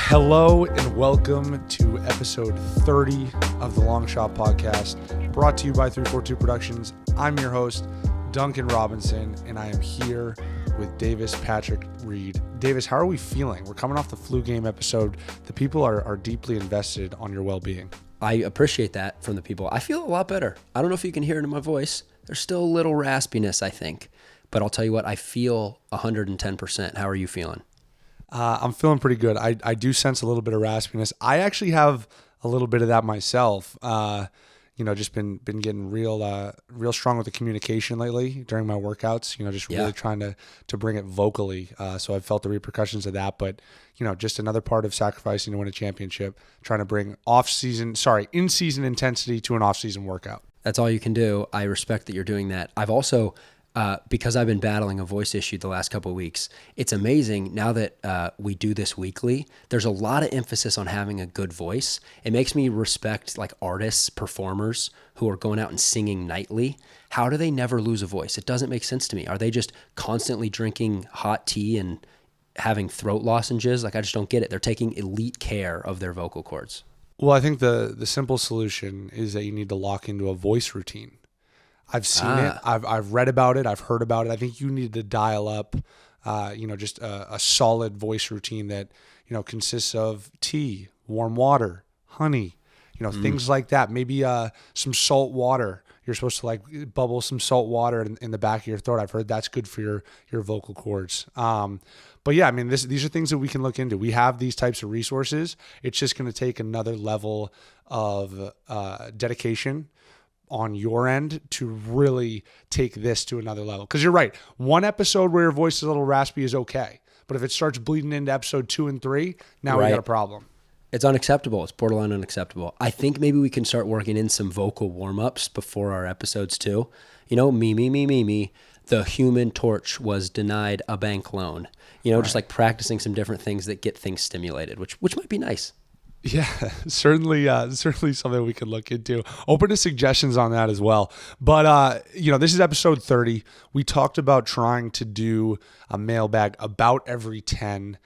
Hello and welcome to episode 30 of the Long Shot Podcast, brought to you by 342 Productions. I'm your host, Duncan Robinson, and I am here with Davis Patrick Reed. Davis, how are we feeling? We're coming off the flu game episode. The people are deeply invested on your well-being. I appreciate that from the people. I feel a lot better. I don't know if you can hear it in my voice. There's still a little raspiness, I think. But I'll tell you what, I feel 110%. How are you feeling? I'm feeling pretty good. I do sense a little bit of raspiness. I actually have a little bit of that myself. Just been getting real strong with the communication lately during my workouts. Really trying to bring it vocally. So I've felt the repercussions of that. But just another part of sacrificing to win a championship, trying to bring in-season intensity to an off-season workout. That's all you can do. I respect that you're doing that. I've also, because I've been battling a voice issue the last couple of weeks, it's amazing now that we do this weekly. There's a lot of emphasis on having a good voice. It makes me respect like artists, performers who are going out and singing nightly. How do they never lose a voice? It doesn't make sense to me. Are they just constantly drinking hot tea and having throat lozenges? Like, I just don't get it. They're taking elite care of their vocal cords. Well, I think the simple solution is that you need to lock into a voice routine. I've seen it. I've read about it. I've heard about it. I think you need to dial up, just a solid voice routine that, consists of tea, warm water, honey, things like that. Maybe some salt water. You're supposed to like bubble some salt water in the back of your throat. I've heard that's good for your vocal cords. But yeah, I mean, these are things that we can look into. We have these types of resources. It's just going to take another level of dedication on your end to really take this to another level. Because you're right. One episode where your voice is a little raspy is okay. But if it starts bleeding into episode 2 and 3, now we got a problem. It's unacceptable. It's borderline unacceptable. I think maybe we can start working in some vocal warm-ups before our episodes too. Me. The Human Torch was denied a bank loan. Just like practicing some different things that get things stimulated, which might be nice. Yeah, certainly something we could look into. Open to suggestions on that as well. But, this is episode 30. We talked about trying to do a mailbag about every 10.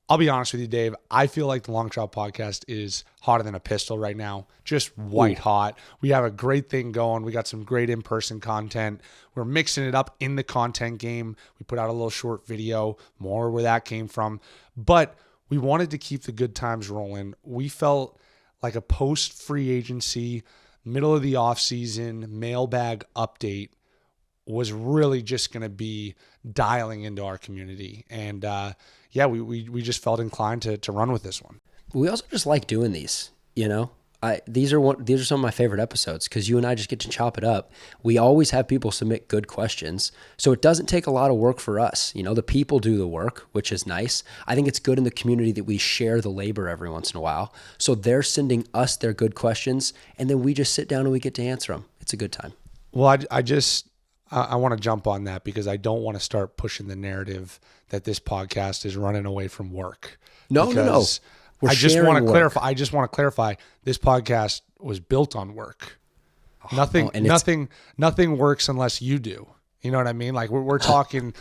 I'll be honest with you, Dave. I feel like the Long Shot Podcast is hotter than a pistol right now. Just white hot. We have a great thing going. We got some great in-person content. We're mixing it up in the content game. We put out a little short video, more where that came from. But we wanted to keep the good times rolling. We felt like a post-free agency, middle of the offseason mailbag update was really just going to be dialing into our community. And we just felt inclined to run with this one. We also just like doing these, These are some of my favorite episodes because you and I just get to chop it up. We always have people submit good questions, so it doesn't take a lot of work for us. The people do the work, which is nice. I think it's good in the community that we share the labor every once in a while. So they're sending us their good questions, and then we just sit down and we get to answer them. It's a good time. Well, I want to jump on that because I don't want to start pushing the narrative that this podcast is running away from work. No. I just want to clarify. This podcast was built on work. Nothing works unless you do. You know what I mean? Like we're talking,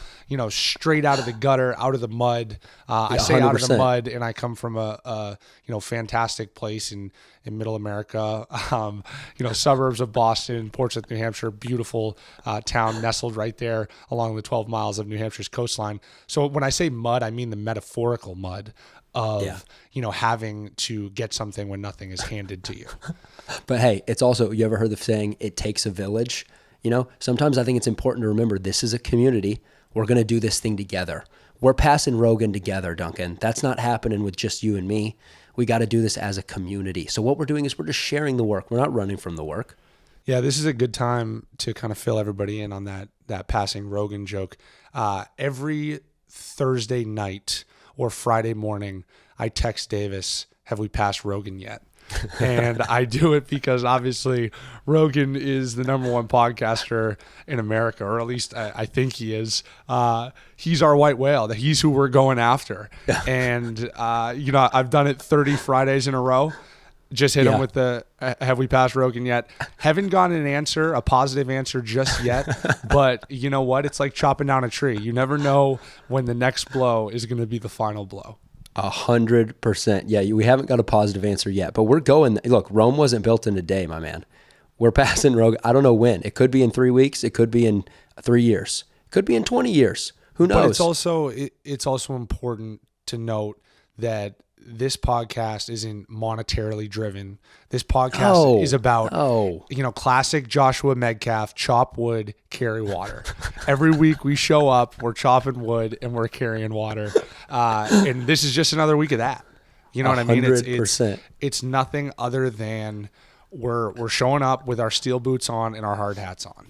straight out of the gutter, out of the mud. I say 100%. Out of the mud, and I come from a fantastic place in Middle America. Suburbs of Boston, Portsmouth, New Hampshire, beautiful town nestled right there along the 12 miles of New Hampshire's coastline. So when I say mud, I mean the metaphorical mud of having to get something when nothing is handed to you. But hey, it's also, you ever heard the saying, it takes a village? Sometimes I think it's important to remember this is a community. We're going to do this thing together. We're passing Rogan together, Duncan. That's not happening with just you and me. We got to do this as a community. So what we're doing is we're just sharing the work. We're not running from the work. Yeah, this is a good time to kind of fill everybody in on that passing Rogan joke. Every Thursday night or Friday morning, I text Davis, have we passed Rogan yet? And I do it because obviously Rogan is the number one podcaster in America, or at least I think he is. He's our white whale. He's who we're going after. And, I've done it 30 Fridays in a row. Just hit him with the, have we passed Rogan yet? Haven't gotten an answer, a positive answer just yet. But you know what? It's like chopping down a tree. You never know when the next blow is going to be the final blow. 100%. Yeah, we haven't got a positive answer yet, but we're going. Look, Rome wasn't built in a day, my man. We're passing Rogan. I don't know when. It could be in 3 weeks. It could be in 3 years. It could be in 20 years. Who knows? But it's also important to note that this podcast isn't monetarily driven. This podcast is about, classic Joshua Medcalf, chop wood, carry water. Every week we show up, we're chopping wood and we're carrying water. And this is just another week of that. You know what I mean? 100%. It's nothing other than we're showing up with our steel boots on and our hard hats on.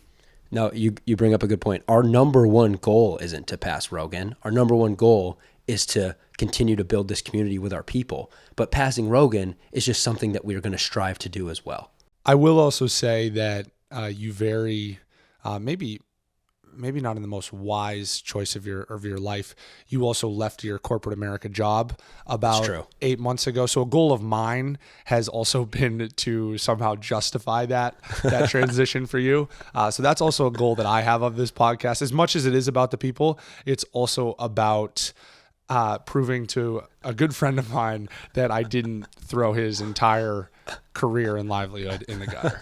No, you bring up a good point. Our number one goal isn't to pass Rogan. Our number one goal is to continue to build this community with our people. But passing Rogan is just something that we're going to strive to do as well. I will also say that you very, maybe not in the most wise choice of your life, you also left your corporate America job about 8 months ago. So a goal of mine has also been to somehow justify that transition for you. So that's also a goal that I have of this podcast. As much as it is about the people, it's also about proving to a good friend of mine that I didn't throw his entire career and livelihood in the gutter.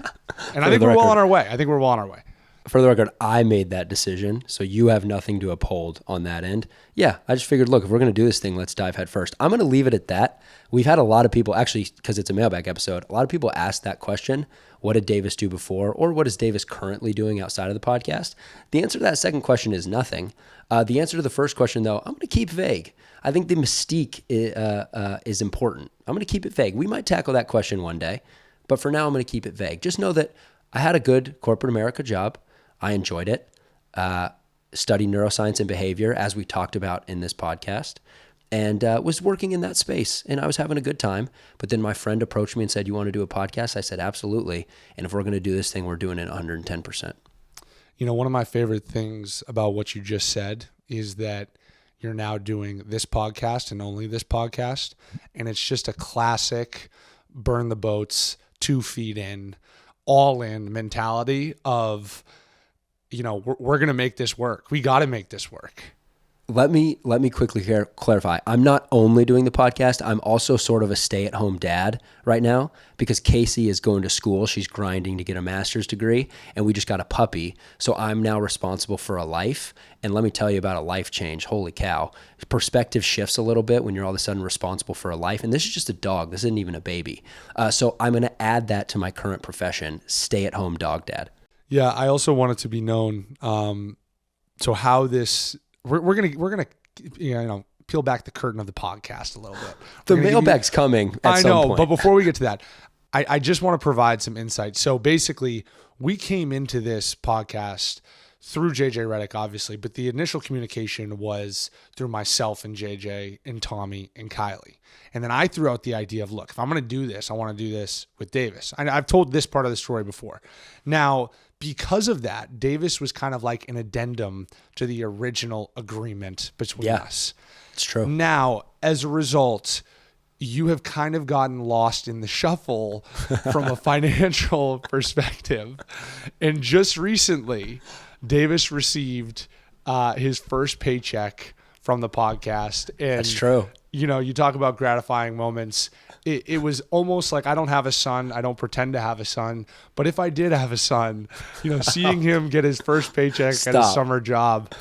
And I think we're well on our way. For the record, I made that decision, so you have nothing to uphold on that end. Yeah, I just figured, look, if we're going to do this thing, let's dive head first. I'm going to leave it at that. We've had a lot of people, actually, because it's a mailbag episode, a lot of people ask that question, what did Davis do before, or what is Davis currently doing outside of the podcast? The answer to that second question is nothing. The answer to the first question, though, I'm going to keep vague. I think the mystique is important. I'm going to keep it vague. We might tackle that question one day, but for now, I'm going to keep it vague. Just know that I had a good corporate America job. I enjoyed it. Studied neuroscience and behavior, as we talked about in this podcast, and was working in that space, and I was having a good time. But then my friend approached me and said, you want to do a podcast? I said, absolutely. And if we're going to do this thing, we're doing it 110%. You know, one of my favorite things about what you just said is that you're now doing this podcast and only this podcast. And it's just a classic burn the boats, 2 feet in, all in mentality of, you know, we're going to make this work. We got to make this work. Let me quickly clarify. I'm not only doing the podcast. I'm also sort of a stay-at-home dad right now because Casey is going to school. She's grinding to get a master's degree, and we just got a puppy. So I'm now responsible for a life. And let me tell you about a life change. Holy cow. Perspective shifts a little bit when you're all of a sudden responsible for a life. And this is just a dog. This isn't even a baby. So I'm going to add that to my current profession, stay-at-home dog dad. Yeah, I also want it to be known. So how this... We're gonna peel back the curtain of the podcast a little bit. The mailbag's coming at some point. But before we get to that, I just want to provide some insight. So basically, we came into this podcast through JJ Redick, obviously, but the initial communication was through myself and JJ and Tommy and Kylie. And then I threw out the idea of, look, if I'm going to do this, I want to do this with Davis. I've told this part of the story before. Now, because of that, Davis was kind of like an addendum to the original agreement between us. It's true. Now, as a result, you have kind of gotten lost in the shuffle from a financial perspective. And just recently, Davis received his first paycheck from the podcast. And that's true. You know, you talk about gratifying moments. It was almost like I don't have a son. I don't pretend to have a son. But if I did have a son, you know, seeing him get his first paycheck at his summer job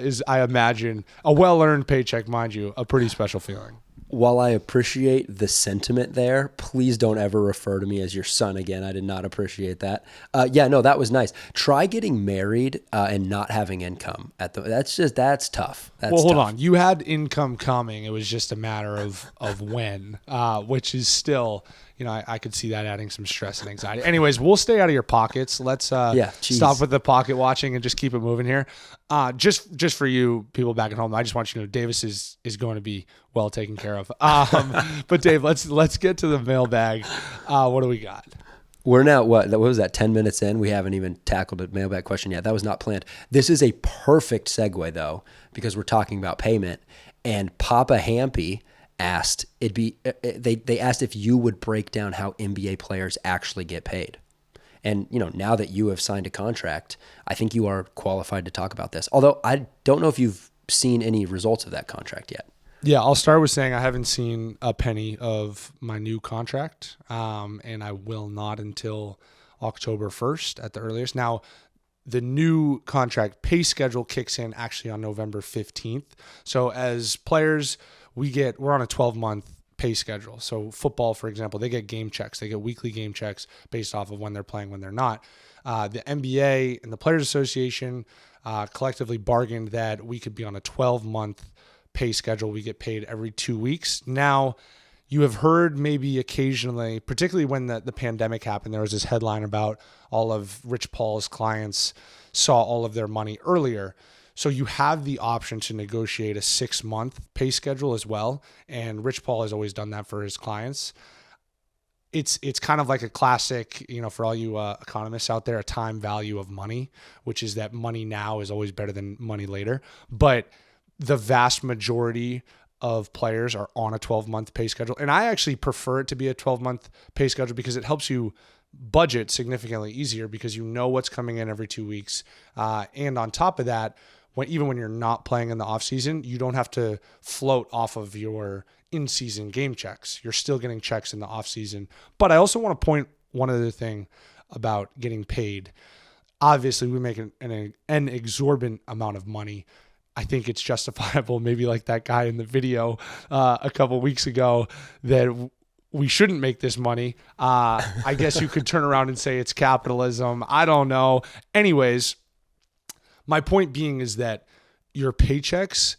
is, I imagine, a well-earned paycheck, mind you, a pretty special feeling. While I appreciate the sentiment there, please don't ever refer to me as your son again. I did not appreciate that. That was nice. Try getting married and not having income. That's tough. Hold on. You had income coming. It was just a matter of when, which is still, you know, I could see that adding some stress and anxiety. Anyways, we'll stay out of your pockets. Let's stop with the pocket watching and just keep it moving here. Just for you people back at home, I just want you to know Davis is going to be well taken care of. But Dave, let's get to the mailbag. What do we got? We're now, what was that, 10 minutes in? We haven't even tackled a mailbag question yet. That was not planned. This is a perfect segue, though, because we're talking about payment. And Papa Hampy asked, they asked if you would break down how NBA players actually get paid. And, you know, now that you have signed a contract, I think you are qualified to talk about this. Although I don't know if you've seen any results of that contract yet. Yeah, I'll start with saying I haven't seen a penny of my new contract, and I will not until October 1st at the earliest. Now, the new contract pay schedule kicks in actually on November 15th. So as players, we're on a 12-month pay schedule. So football, for example, they get game checks. They get weekly game checks based off of when they're playing, when they're not. The NBA and the Players Association collectively bargained that we could be on a 12-month pay schedule. We get paid every 2 weeks. Now, you have heard maybe occasionally, particularly when the pandemic happened, there was this headline about all of Rich Paul's clients saw all of their money earlier. So you have the option to negotiate a 6-month pay schedule as well. And Rich Paul has always done that for his clients. It's kind of like a classic, for all you economists out there, a time value of money, which is that money now is always better than money later. But the vast majority of players are on a 12-month pay schedule. And I actually prefer it to be a 12-month pay schedule because it helps you budget significantly easier because you know what's coming in every 2 weeks. And on top of that, even when you're not playing in the off season, you don't have to float off of your in-season game checks. You're still getting checks in the off season. But I also want to point one other thing about getting paid. Obviously, we make an exorbitant amount of money. I think it's justifiable, maybe like that guy in the video a couple of weeks ago, that we shouldn't make this money. I guess you could turn around and say it's capitalism. I don't know. Anyways, my point being is that your paychecks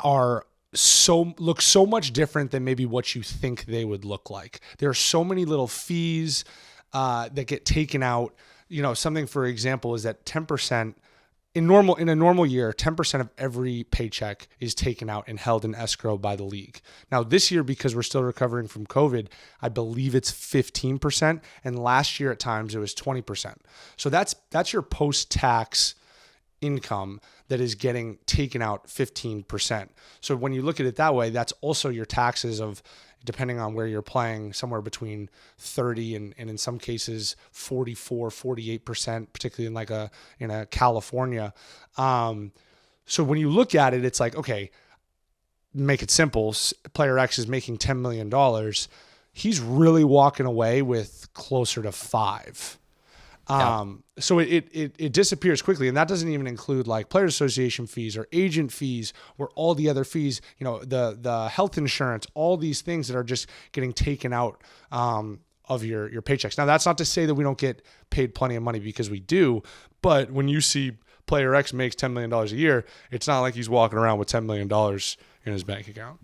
look so much different than maybe what you think they would look like. There are so many little fees that get taken out. Something, for example, is that 10%. In a normal year, 10% of every paycheck is taken out and held in escrow by the league. Now, this year, because we're still recovering from COVID, I believe it's 15%, and last year at times it was 20%. So that's your post-tax income that is getting taken out 15%. So when you look at it that way, that's also your taxes of, depending on where you're playing, somewhere between 30 and in some cases 44, 48%, particularly in a California. So when you look at it, it's like, okay, make it simple. Player X is making $10 million. He's really walking away with closer to 5. So it disappears quickly, and that doesn't even include like Players Association fees or agent fees or all the other fees, the health insurance, all these things that are just getting taken out of your paychecks. Now, that's not to say that we don't get paid plenty of money, because we do, but when you see Player X makes $10 million a year, it's not like he's walking around with $10 million in his bank account.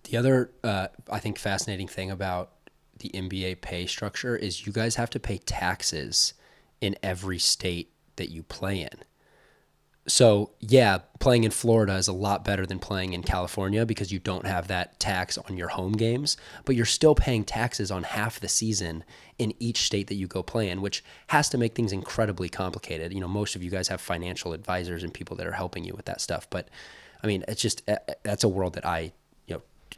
The other, I think, fascinating thing about the NBA pay structure is you guys have to pay taxes in every state that you play in. So yeah, playing in Florida is a lot better than playing in California because you don't have that tax on your home games, but you're still paying taxes on half the season in each state that you go play in, which has to make things incredibly complicated. Most of you guys have financial advisors and people that are helping you with that stuff. But I mean, it's just, that's a world that I,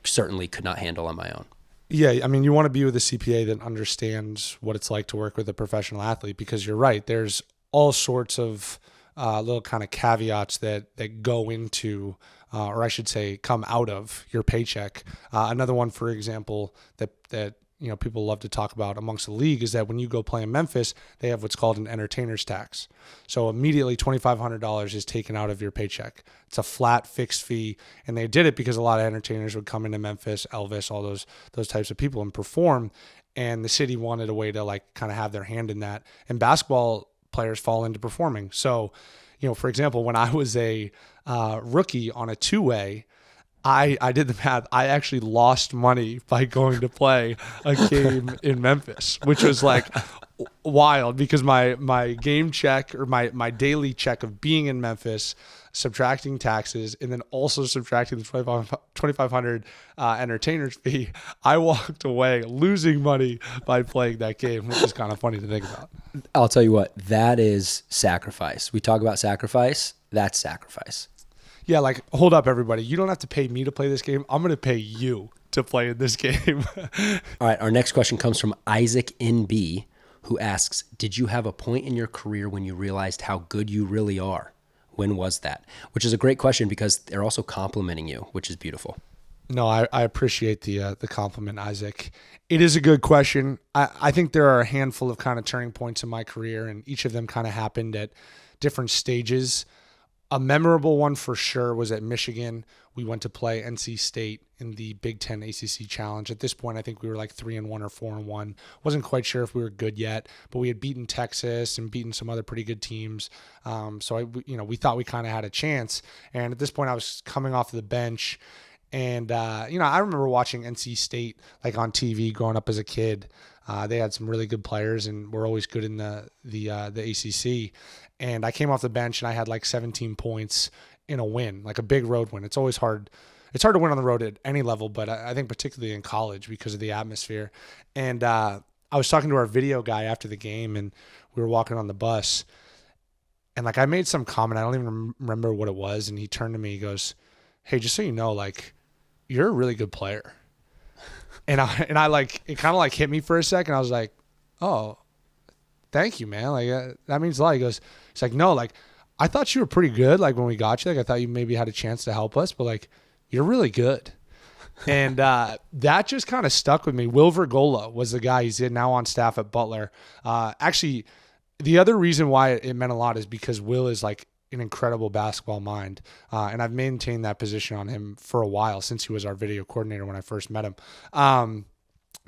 certainly could not handle on my own. Yeah, I mean, you want to be with a CPA that understands what it's like to work with a professional athlete, because you're right. There's all sorts of little kind of caveats that go into, or I should say, come out of your paycheck. Another one, for example, that people love to talk about amongst the league is that when you go play in Memphis, they have what's called an entertainer's tax. So immediately $2,500 is taken out of your paycheck. It's a flat fixed fee. And they did it because a lot of entertainers would come into Memphis, Elvis, all those types of people, and perform. And the city wanted a way to like kind of have their hand in that. And basketball players fall into performing. So, for example, when I was a rookie on a two-way, I did the math. I actually lost money by going to play a game in Memphis, which was like wild, because my game check, or my daily check of being in Memphis, subtracting taxes, and then also subtracting the $2,500 entertainer's fee, I walked away losing money by playing that game, which is kind of funny to think about. I'll tell you what, that is sacrifice. We talk about sacrifice. That's sacrifice. Yeah, like, hold up, everybody. You don't have to pay me to play this game. I'm going to pay you to play in this game. All right, our next question comes from Isaac NB, who asks, did you have a point in your career when you realized how good you really are? When was that? Which is a great question because they're also complimenting you, which is beautiful. No, I appreciate the compliment, Isaac. It is a good question. I think there are a handful of kind of turning points in my career, and each of them kind of happened at different stages. A memorable one for sure was at Michigan. We went to play NC State in the Big Ten ACC Challenge. At this point, I think we were like 3-1 or 4-1. Wasn't quite sure if we were good yet, but we had beaten Texas and beaten some other pretty good teams. So we thought we kind of had a chance. And at this point, I was coming off the bench. And, I remember watching NC State like on TV growing up as a kid. They had some really good players and were always good in the ACC. And I came off the bench and I had like 17 points in a win, like a big road win. It's always hard. It's hard to win on the road at any level, but I think particularly in college because of the atmosphere. And I was talking to our video guy after the game and we were walking on the bus. And like I made some comment, I don't even remember what it was. And he turned to me, he goes, "Hey, just so you know, like, you're a really good player." And I like, it kind of like hit me for a second. I was like, "Oh, thank you, man. Like that means a lot." He's like, "No, like I thought you were pretty good. Like when we got you, like I thought you maybe had a chance to help us, but like you're really good." And that just kind of stuck with me. Will Vergola was the guy. He's now on staff at Butler. Actually, the other reason why it meant a lot is because Will is like an incredible basketball mind. And I've maintained that position on him for a while since he was our video coordinator when I first met him.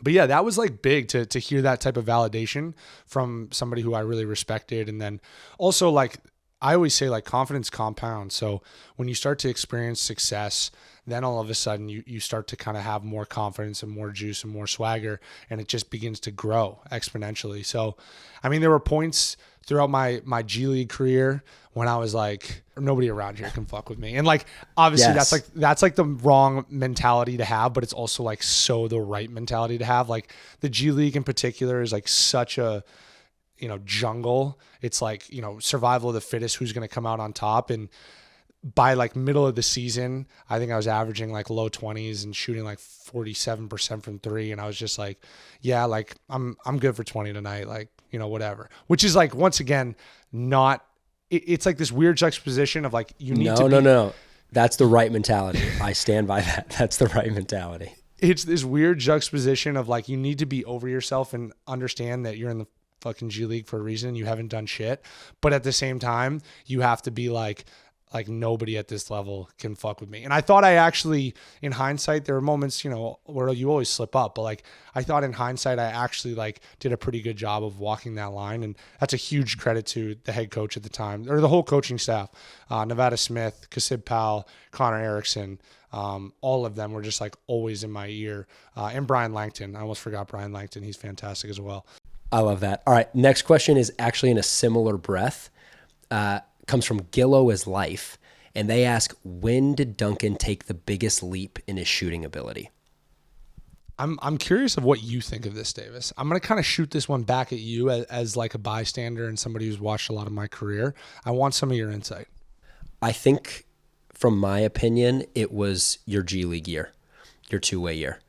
But yeah, that was like big to hear that type of validation from somebody who I really respected. And then also like, I always say like confidence compounds. So when you start to experience success, then all of a sudden you start to kind of have more confidence and more juice and more swagger, and it just begins to grow exponentially. So, I mean, there were points throughout my G League career when I was like, nobody around here can fuck with me. And like, obviously that's like the wrong mentality to have, but it's also like so the right mentality to have. Like the G League in particular is like such a, jungle. It's like, survival of the fittest, who's going to come out on top. And by like middle of the season, I think I was averaging like low 20s and shooting like 47% from three. And I was just like, yeah, like I'm good for 20 tonight. Like, whatever, which is like, once again, it's like this weird juxtaposition of like, you need to be. No. That's the right mentality. I stand by that. That's the right mentality. It's this weird juxtaposition of like, you need to be over yourself and understand that you're in the fucking G League for a reason. You haven't done shit. But at the same time, you have to be like nobody at this level can fuck with me. And I thought I actually, in hindsight, there were moments, where you always slip up, but like, I thought in hindsight, I actually like did a pretty good job of walking that line. And that's a huge credit to the head coach at the time, or the whole coaching staff, Nevada Smith, Kasib Powell, Connor Erickson. All of them were just like always in my ear. And Brian Langton. I almost forgot Brian Langton. He's fantastic as well. I love that. All right. Next question is actually in a similar breath. Comes from Gillo as Life. And they ask, when did Duncan take the biggest leap in his shooting ability? I'm curious of what you think of this, Davis. I'm going to kind of shoot this one back at you as like a bystander and somebody who's watched a lot of my career. I want some of your insight. I think from my opinion, it was your G League year, your two-way year.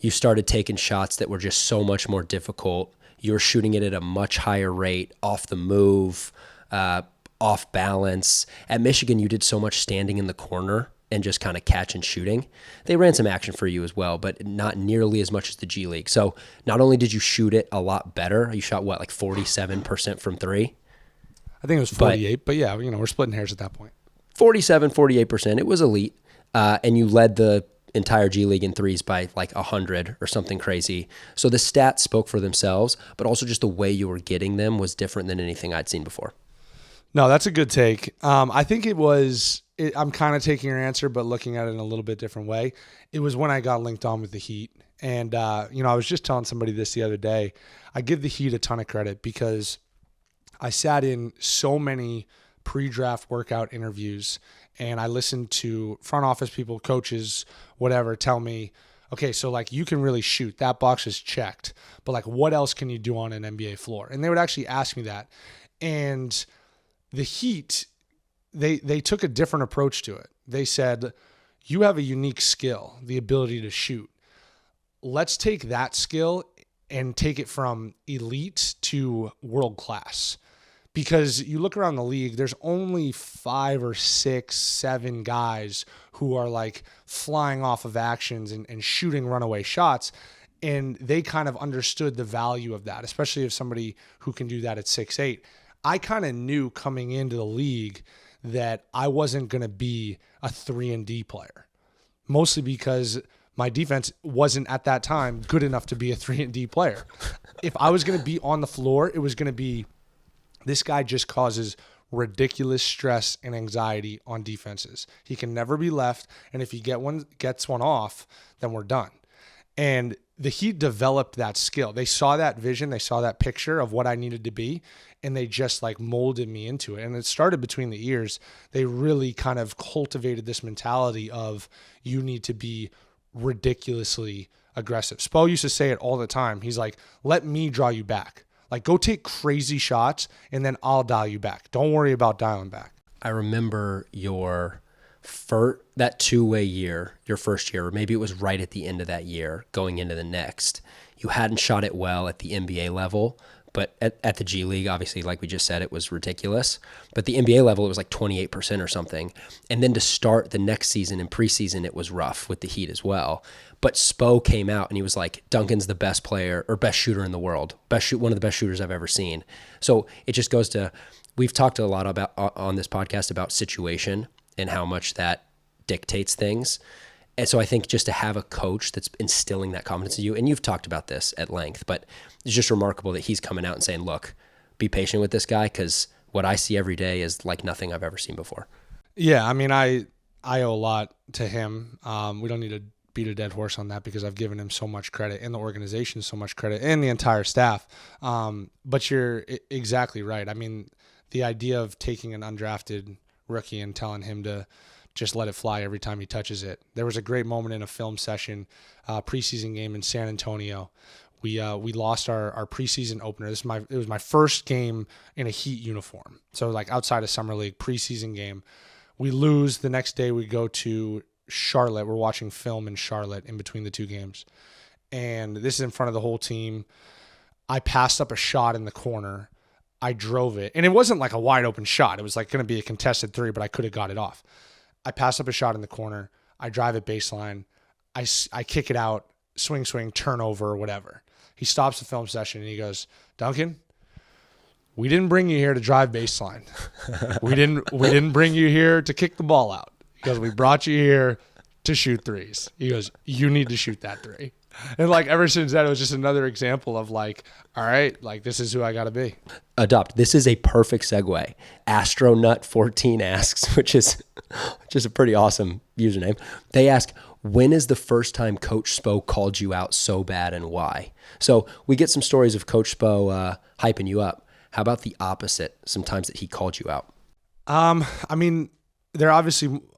You started taking shots that were just so much more difficult. You were shooting it at a much higher rate, off the move, off balance. At Michigan, you did so much standing in the corner and just kind of catch and shooting. They ran some action for you as well, but not nearly as much as the G League. So not only did you shoot it a lot better, you shot like 47% from three? I think it was 48, but yeah, we're splitting hairs at that point. 47, 48%. It was elite. And you led the entire G League in threes by like 100 or something crazy. So the stats spoke for themselves, but also just the way you were getting them was different than anything I'd seen before. No, that's a good take. I think I'm kind of taking your answer, but looking at it in a little bit different way. It was when I got linked on with the Heat. And, I was just telling somebody this the other day. I give the Heat a ton of credit because I sat in so many pre-draft workout interviews and I listened to front office people, coaches, whatever, tell me, okay, so like you can really shoot. That box is checked. But like what else can you do on an NBA floor? And they would actually ask me that. And the Heat, they took a different approach to it. They said, you have a unique skill, the ability to shoot. Let's take that skill and take it from elite to world class. Because you look around the league, there's only 5 or 6, 7 guys who are like flying off of actions and shooting runaway shots. And they kind of understood the value of that, especially if somebody who can do that at 6'8". I kind of knew coming into the league that I wasn't going to be a 3-and-D player, mostly because my defense wasn't at that time good enough to be a 3-and-D player. If I was going to be on the floor, it was going to be, this guy just causes ridiculous stress and anxiety on defenses. He can never be left, and if he gets one off, then we're done. And the Heat developed that skill. They saw that vision, they saw that picture of what I needed to be, and they just like molded me into it. And it started between the ears. They really kind of cultivated this mentality of you need to be ridiculously aggressive. Spo used to say it all the time. He's like, let me draw you back. Like, go take crazy shots, and then I'll dial you back. Don't worry about dialing back. I remember that two-way year, your first year, or maybe it was right at the end of that year, going into the next. You hadn't shot it well at the NBA level, but at the G League, obviously, like we just said, it was ridiculous. But the NBA level, it was like 28% or something. And then to start the next season in preseason, it was rough with the Heat as well. But Spo came out and he was like, Duncan's the best player or best shooter in the world, one of the best shooters I've ever seen. So it just goes to, we've talked a lot about on this podcast about situation and how much that dictates things. And so I think just to have a coach that's instilling that confidence in you, and you've talked about this at length, but it's just remarkable that he's coming out and saying, look, be patient with this guy because what I see every day is like nothing I've ever seen before. Yeah, I mean, I owe a lot to him. We don't need to beat a dead horse on that because I've given him so much credit and the organization so much credit and the entire staff. But you're exactly right. I mean, the idea of taking an undrafted rookie and telling him to just let it fly every time he touches it. There was a great moment in a film session, preseason game in San Antonio. We lost our preseason opener. It was my first game in a Heat uniform. So like outside of summer league, preseason game. We lose. The next day we go to Charlotte. We're watching film in Charlotte in between the two games. And this is in front of the whole team. I passed up a shot in the corner. I drove it. And it wasn't like a wide open shot. It was like going to be a contested three, but I could have got it off. I pass up a shot in the corner. I drive it baseline. I kick it out, swing, turnover, or whatever. He stops the film session and he goes, Duncan, we didn't bring you here to drive baseline. We didn't bring you here to kick the ball out. He goes, we brought you here to shoot threes. He goes, you need to shoot that three. And like ever since that, it was just another example of like, all right, like this is who I got to be. Adopt. This is a perfect segue. Astronut14 asks, which is just a pretty awesome username. They ask, when is the first time Coach Spo called you out so bad and why? So we get some stories of Coach Spo hyping you up. How about the opposite? Sometimes that he called you out. I mean, there are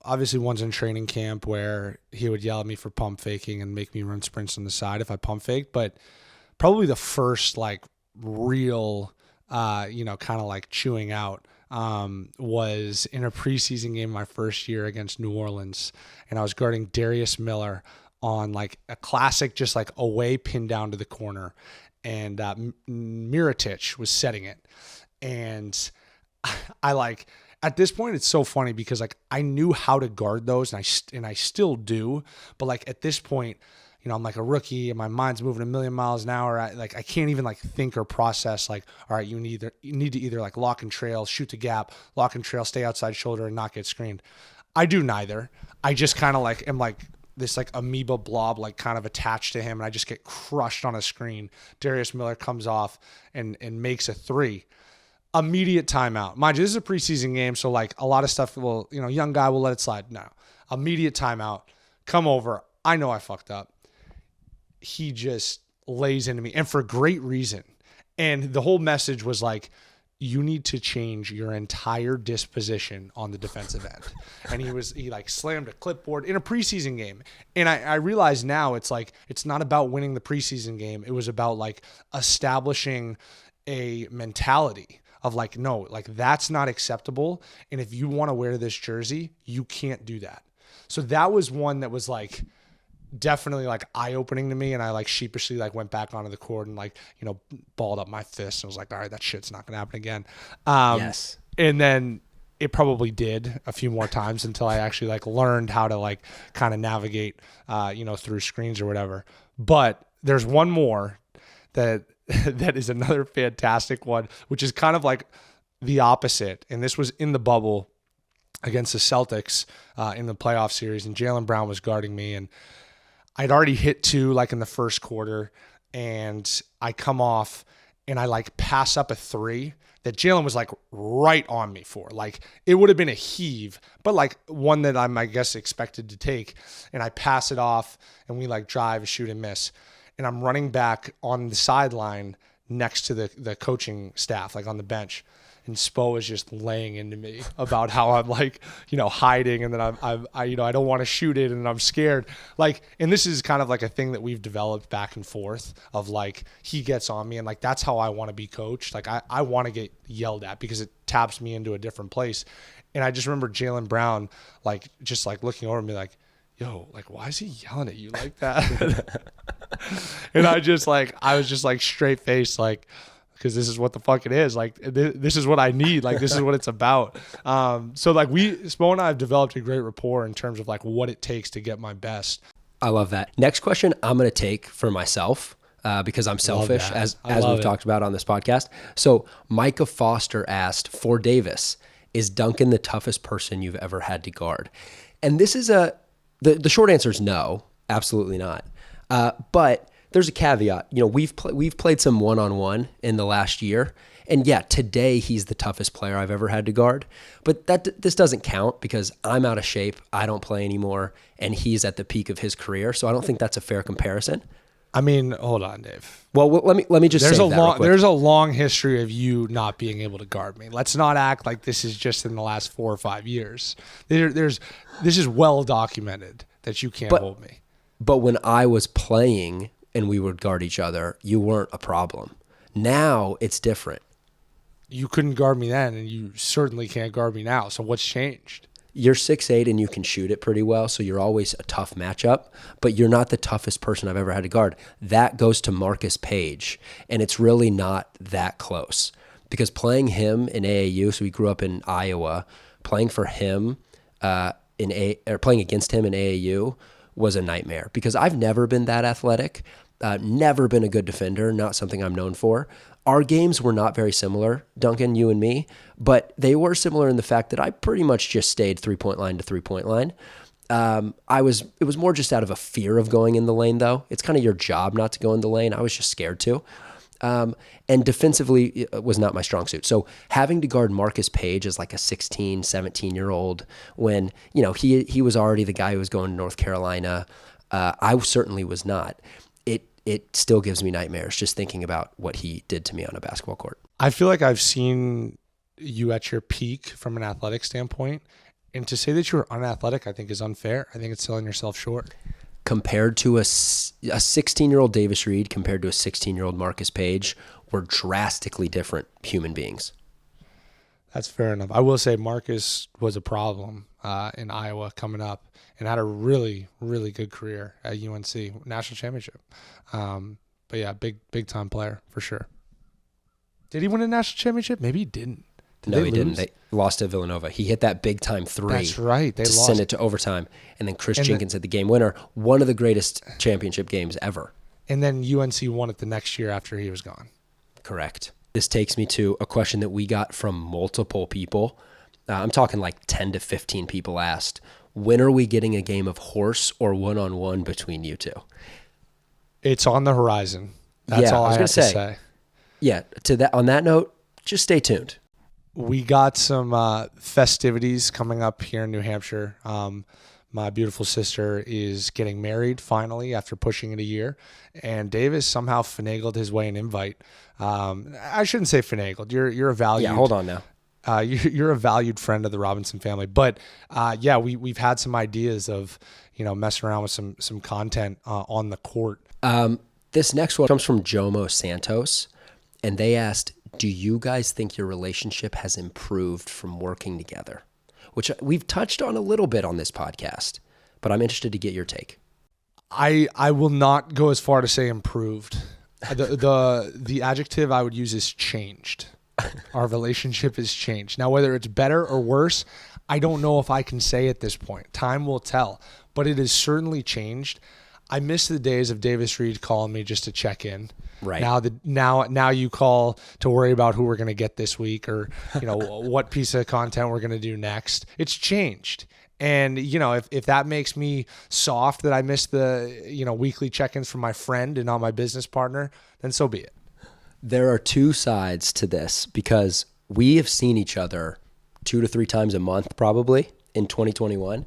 obviously ones in training camp where he would yell at me for pump faking and make me run sprints on the side if I pump faked. But probably the first like real, kind of like chewing out was in a preseason game my first year against New Orleans. And I was guarding Darius Miller on like a classic, just like away pin down to the corner. And Mirotic was setting it. And I like... At this point, it's so funny because like I knew how to guard those, and I still do. But like at this point, I'm like a rookie, and my mind's moving a million miles an hour. I can't even like think or process. Like, all right, you need to either like lock and trail, shoot the gap, lock and trail, stay outside shoulder, and not get screened. I do neither. I just kind of like am like this like amoeba blob, like kind of attached to him, and I just get crushed on a screen. Darius Miller comes off and makes a three. Immediate timeout. Mind you, this is a preseason game, so like a lot of stuff will, young guy will let it slide. No. Immediate timeout. Come over. I know I fucked up. He just lays into me, and for great reason. And the whole message was like, you need to change your entire disposition on the defensive end. And he like slammed a clipboard in a preseason game. And I realize now it's like, it's not about winning the preseason game. It was about like establishing a mentality of like, no, like that's not acceptable. And if you want to wear this jersey, you can't do that. So that was one that was like, definitely like eye-opening to me, and I like sheepishly like went back onto the court and like, you know, balled up my fist and was like, all right, that shit's not gonna happen again. Yes. And then it probably did a few more times until I actually like learned how to like kind of navigate you know, through screens or whatever. But there's one more that that is another fantastic one, which is kind of like the opposite, and this was in the bubble against the Celtics in the playoff series, and Jaylen Brown was guarding me, and I'd already hit 2 like in the first quarter, and I come off and I like pass up a 3 that Jaylen was like right on me for. Like it would have been a heave, but like one that I'm, I guess, expected to take. And I pass it off and we like drive, shoot and miss. And I'm running back on the sideline next to the coaching staff, like on the bench. And Spo is just laying into me about how I'm like, you know, hiding, and then I you know, I don't want to shoot it and I'm scared. Like, and this is kind of like a thing that we've developed back and forth of like, he gets on me and like, that's how I want to be coached. Like I want to get yelled at because it taps me into a different place. And I just remember Jaylen Brown, like, just like looking over at me like, yo, like, why is he yelling at you like that? And I was just like straight face, like, because this is what the fuck it is. Like, this is what I need. Like, this is what it's about. So like Spo and I have developed a great rapport in terms of like what it takes to get my best. I love that. Next question I'm going to take for myself because I'm selfish, as we've talked about on this podcast. So Micah Foster asked, for Davis, is Duncan the toughest person you've ever had to guard? And this is the short answer is no, absolutely not. But there's a caveat. You know, we've played some one-on-one in the last year, and yeah, today he's the toughest player I've ever had to guard. But this doesn't count because I'm out of shape, I don't play anymore, and he's at the peak of his career. So I don't think that's a fair comparison. I mean, hold on, Dave. Well, let me just say that there's a long history of you not being able to guard me. Let's not act like this is just in the last 4 or 5 years. This is well documented that you can't hold me. But when I was playing and we would guard each other, you weren't a problem. Now it's different. You couldn't guard me then, and you certainly can't guard me now. So what's changed? You're 6'8" and you can shoot it pretty well, so you're always a tough matchup, but you're not the toughest person I've ever had to guard. That goes to Marcus Page, and it's really not that close. Because playing him in AAU, so we grew up in Iowa, playing for him playing against him in AAU was a nightmare. Because I've never been that athletic, never been a good defender, not something I'm known for. Our games were not very similar, Duncan, you and me, but they were similar in the fact that I pretty much just stayed three-point line to three-point line. It was more just out of a fear of going in the lane, though. It's kind of your job not to go in the lane. I was just scared to. And defensively, it was not my strong suit. So having to guard Marcus Page as like a 16, 17-year-old when, you know, he was already the guy who was going to North Carolina. I certainly was not. It still gives me nightmares just thinking about what he did to me on a basketball court. I feel like I've seen you at your peak from an athletic standpoint. And to say that you were unathletic, I think is unfair. I think it's selling yourself short. Compared to a 16-year-old Davis Reed, compared to a 16-year-old Marcus Page, we're drastically different human beings. That's fair enough. I will say Marcus was a problem in Iowa coming up and had a really, really good career at UNC, national championship. But yeah, big time player for sure. Did he win a national championship? Maybe he didn't. No, he didn't. They lost to Villanova. He hit that big time three. That's right. They lost. Send it to overtime. And then Chris Jenkins hit the game winner. One of the greatest championship games ever. And then UNC won it the next year after he was gone. Correct. This takes me to a question that we got from multiple people. I'm talking like 10 to 15 people asked, when are we getting a game of horse or one-on-one between you two? It's on the horizon. That's all I have to say. Yeah, on that note, just stay tuned. We got some festivities coming up here in New Hampshire. My beautiful sister is getting married finally after pushing it a year, and Davis somehow finagled his way an invite. I shouldn't say finagled. You're a valued. Yeah, hold on now. You're a valued friend of the Robinson family, but yeah, we've had some ideas of messing around with some content on the court. This next one comes from Jomo Santos, and they asked, do you guys think your relationship has improved from working together? Which we've touched on a little bit on this podcast, but I'm interested to get your take. I will not go as far to say improved. The adjective I would use is changed. Our relationship has changed. Now, whether it's better or worse, I don't know if I can say at this point. Time will tell, but it has certainly changed. I miss the days of Davis Reed calling me just to check in. Right. Now you call to worry about who we're going to get this week, or what piece of content we're going to do next. It's changed. And, if that makes me soft that I miss the, weekly check-ins from my friend and not my business partner, then so be it. There are two sides to this, because we have seen each other 2 to 3 times a month probably in 2021,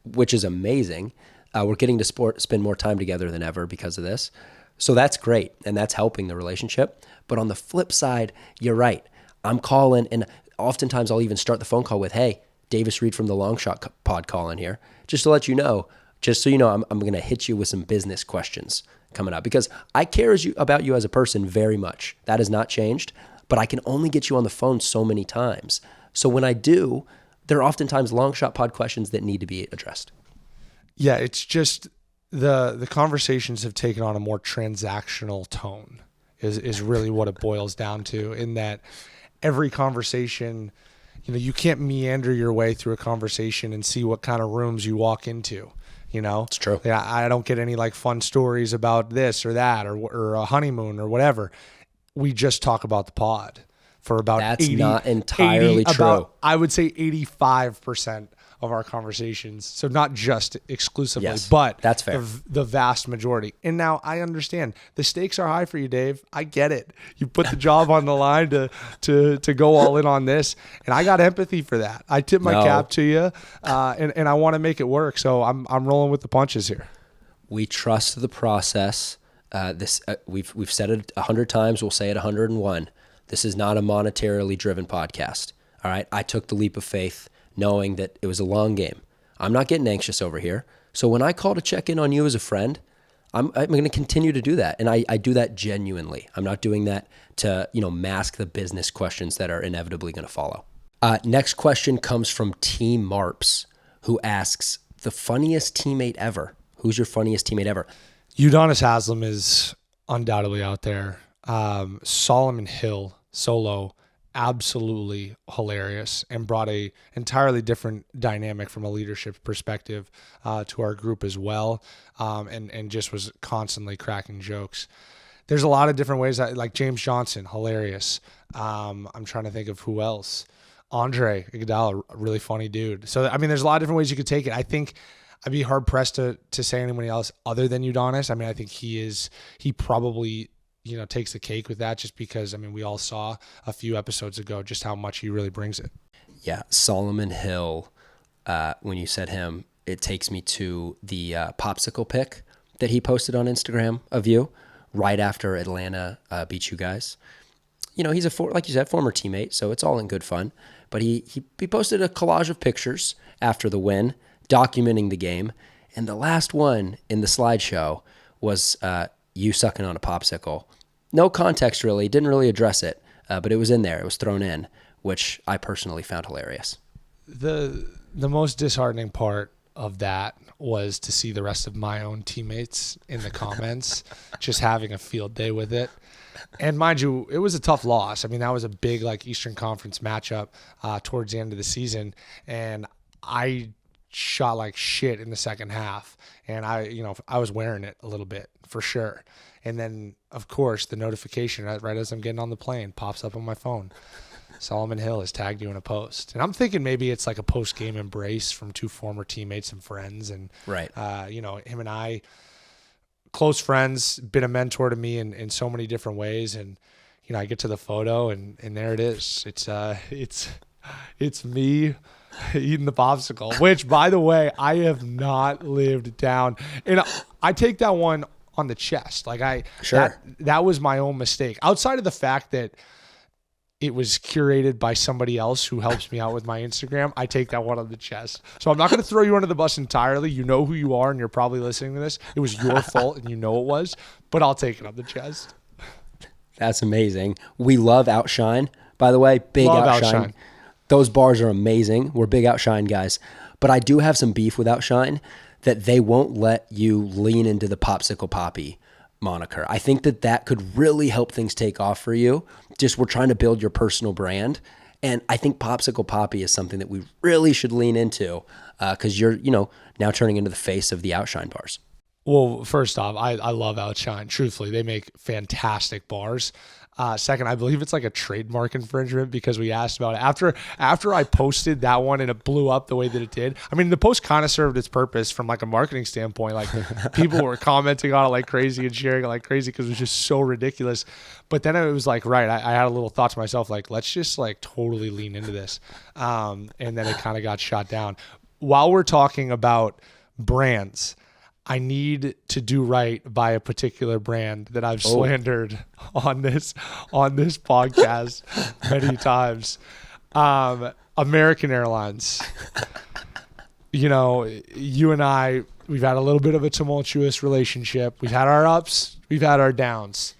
which is amazing. We're getting to spend more time together than ever because of this. So that's great, and that's helping the relationship. But on the flip side, you're right. I'm calling, and oftentimes I'll even start the phone call with, hey, Davis Reed from the Long Shot Pod calling here, just to let you know, just so you know, I'm going to hit you with some business questions coming up, because I care about you as a person very much. That has not changed, but I can only get you on the phone so many times. So when I do, there are oftentimes Long Shot Pod questions that need to be addressed. Yeah, it's just the conversations have taken on a more transactional tone is really what it boils down to, in that every conversation, you can't meander your way through a conversation and see what kind of rooms you walk into. It's true. Yeah, I don't get any fun stories about this or that or a honeymoon or whatever. We just talk about the pod for about That's not entirely true. I would say 85% of our conversations. So not just exclusively, yes, but that's fair. The vast majority. And now I understand the stakes are high for you, Dave. I get it. You put the job on the line to go all in on this, and I got empathy for that. I tip my cap to you, and I want to make it work. So I'm rolling with the punches here. We trust the process. We've said it 100 times. We'll say it 101. This is not a monetarily driven podcast. All right. I took the leap of faith, knowing that it was a long game. I'm not getting anxious over here. So when I call to check in on you as a friend, I'm going to continue to do that. And I do that genuinely. I'm not doing that to, mask the business questions that are inevitably going to follow. Next question comes from Team Marps, who asks, the funniest teammate ever. Who's your funniest teammate ever? Udonis Haslem is undoubtedly out there. Solomon Hill, solo, absolutely hilarious, and brought a entirely different dynamic from a leadership perspective to our group as well, and just was constantly cracking jokes. There's a lot of different ways, like James Johnson, hilarious. I'm trying to think of who else. Andre Iguodala, a really funny dude. So, there's a lot of different ways you could take it. I think I'd be hard pressed to say anybody else other than Udonis. I think he probably takes the cake with that, just because, we all saw a few episodes ago just how much he really brings it. Yeah. Solomon Hill, when you said him, it takes me to the popsicle pic that he posted on Instagram of you right after Atlanta beat you guys. He's like you said, former teammate, so it's all in good fun. But he posted a collage of pictures after the win, documenting the game. And the last one in the slideshow was you sucking on a popsicle. No context really, didn't really address it, but it was in there. It was thrown in, which I personally found hilarious. The most disheartening part of that was to see the rest of my own teammates in the comments just having a field day with it. And mind you, it was a tough loss. That was a big Eastern Conference matchup towards the end of the season, and I shot like shit in the second half, and I was wearing it a little bit for sure. And then, of course, the notification right as I'm getting on the plane pops up on my phone. Solomon Hill has tagged you in a post. And I'm thinking maybe it's like a post-game embrace from two former teammates and friends. And, right. Him and I, close friends, been a mentor to me in so many different ways. And, I get to the photo and there it is. It's me eating the popsicle, which, by the way, I have not lived down. And I take that one on the chest. That was my own mistake. Outside of the fact that it was curated by somebody else who helps me out with my Instagram, I take that one on the chest. So I'm not going to throw you under the bus entirely. You know who you are, and you're probably listening to this. It was your fault, and you know it was, but I'll take it on the chest. That's amazing. We love Outshine, by the way. Big Outshine. Those bars are amazing. We're big Outshine guys. But I do have some beef with Outshine. that they won't let you lean into the Popsicle Poppy moniker. I think that could really help things take off for you. Just we're trying to build your personal brand. And I think Popsicle Poppy is something that we really should lean into because you're, now turning into the face of the Outshine bars. Well, first off, I love Outshine. Truthfully, they make fantastic bars. Second, I believe it's like a trademark infringement because we asked about it. After I posted that one and it blew up the way that it did, I mean, the post kind of served its purpose from like a marketing standpoint. Like people were commenting on it like crazy and sharing it like crazy because it was just so ridiculous. But then it was like, right, I had a little thought to myself, like, let's just like totally lean into this. And then it kind of got shot down. While we're talking about brands, I need to do right by a particular brand that I've slandered on this podcast many times. American Airlines. You and I, we've had a little bit of a tumultuous relationship. We've had our ups, we've had our downs.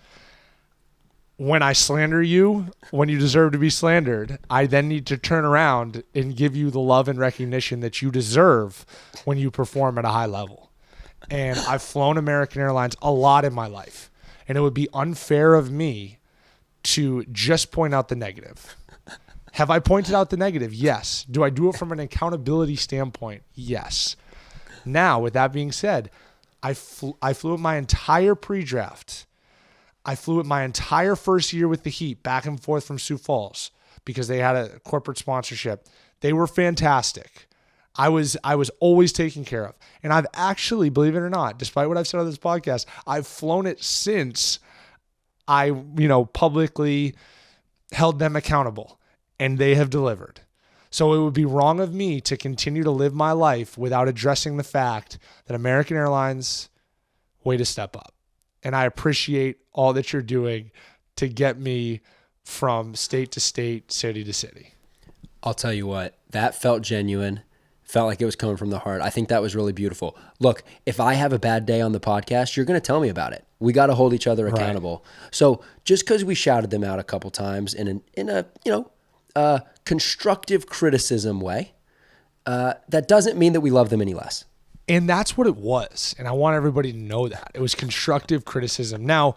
When I slander you, when you deserve to be slandered, I then need to turn around and give you the love and recognition that you deserve when you perform at a high level. And I've flown American Airlines a lot in my life. And it would be unfair of me to just point out the negative. Have I pointed out the negative? Yes. Do I do it from an accountability standpoint? Yes. Now, with that being said, I flew it my entire pre-draft. I flew it my entire first year with the Heat back and forth from Sioux Falls because they had a corporate sponsorship. They were fantastic. I was always taken care of. And I've actually, believe it or not, despite what I've said on this podcast, I've flown it since I, publicly held them accountable, and they have delivered. So it would be wrong of me to continue to live my life without addressing the fact that American Airlines, way to step up. And I appreciate all that you're doing to get me from state to state, city to city. I'll tell you what, that felt genuine. Felt like it was coming from the heart. I think that was really beautiful. Look, if I have a bad day on the podcast, you're going to tell me about it. We got to hold each other accountable. Right. So just because we shouted them out a couple times in a constructive criticism way, that doesn't mean that we love them any less. And that's what it was. And I want everybody to know that. It was constructive criticism. Now,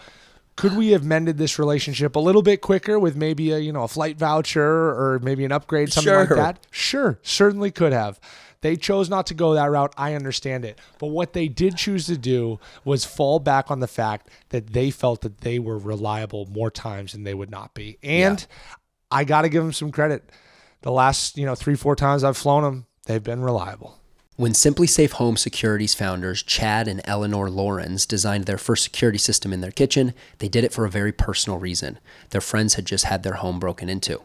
could we have mended this relationship a little bit quicker with maybe a flight voucher or maybe an upgrade, something like that? Sure, certainly could have. They chose not to go that route. I understand it. But what they did choose to do was fall back on the fact that they felt that they were reliable more times than they would not be. And I got to give them some credit. The last 3-4 times I've flown them, they've been reliable. When Simply Safe Home Security's founders, Chad and Eleanor Lawrence, designed their first security system in their kitchen, they did it for a very personal reason. Their friends had just had their home broken into.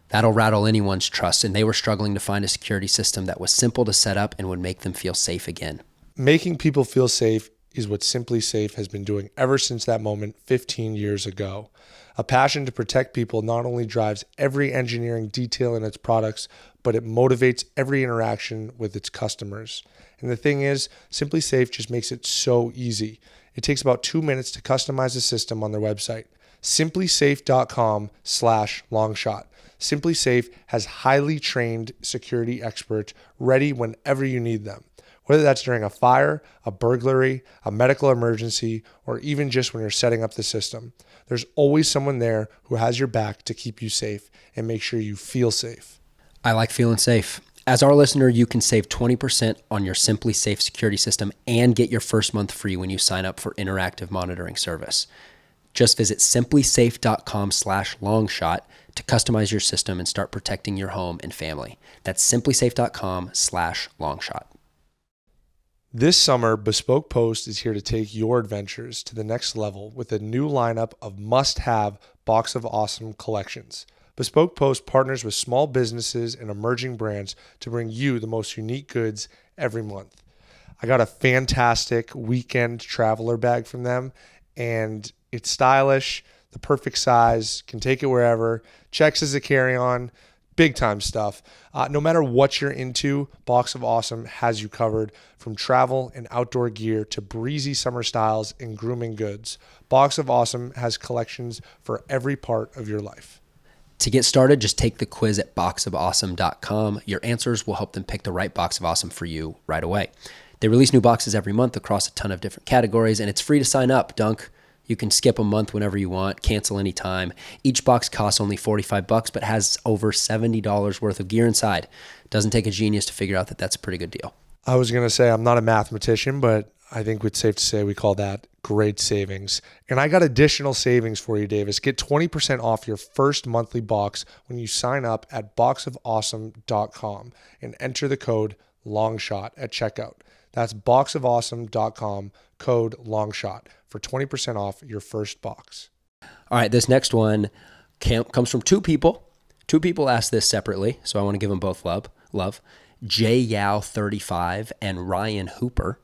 That'll rattle anyone's trust, and they were struggling to find a security system that was simple to set up and would make them feel safe again. Making people feel safe is what Simply Safe has been doing ever since that moment 15 years ago. A passion to protect people not only drives every engineering detail in its products, but it motivates every interaction with its customers. And the thing is, Simply Safe just makes it so easy. It takes about 2 minutes to customize the system on their website. simplysafe.com/longshot. Simply Safe has highly trained security experts ready whenever you need them. Whether that's during a fire, a burglary, a medical emergency, or even just when you're setting up the system, there's always someone there who has your back to keep you safe and make sure you feel safe. I like feeling safe. As our listener, you can save 20% on your Simply Safe security system and get your first month free when you sign up for interactive monitoring service. Just visit simplysafe.com/longshot to customize your system and start protecting your home and family. That's simplysafe.com/longshot. This summer, Bespoke Post is here to take your adventures to the next level with a new lineup of must-have Box of Awesome collections. Bespoke Post partners with small businesses and emerging brands to bring you the most unique goods every month. I got a fantastic weekend traveler bag from them, and it's stylish, the perfect size, can take it wherever, checks as a carry-on, big time stuff. No matter what you're into, Box of Awesome has you covered, from travel and outdoor gear to breezy summer styles and grooming goods. Box of Awesome has collections for every part of your life. To get started, just take the quiz at boxofawesome.com. Your answers will help them pick the right Box of Awesome for you right away. They release new boxes every month across a ton of different categories, and it's free to sign up, Dunk. You can skip a month whenever you want, cancel anytime. Each box costs only $45, but has over $70 worth of gear inside. Doesn't take a genius to figure out that that's a pretty good deal. I was going to say I'm not a mathematician, but I think it's safe to say we call that great savings. And I got additional savings for you, Davis. Get 20% off your first monthly box when you sign up at boxofawesome.com and enter the code LONGSHOT at checkout. That's boxofawesome.com, code LONGSHOT for 20% off your first box. All right, this next one comes from two people. Two people asked this separately, so I want to give them both love. JYao35 and Ryan Hooper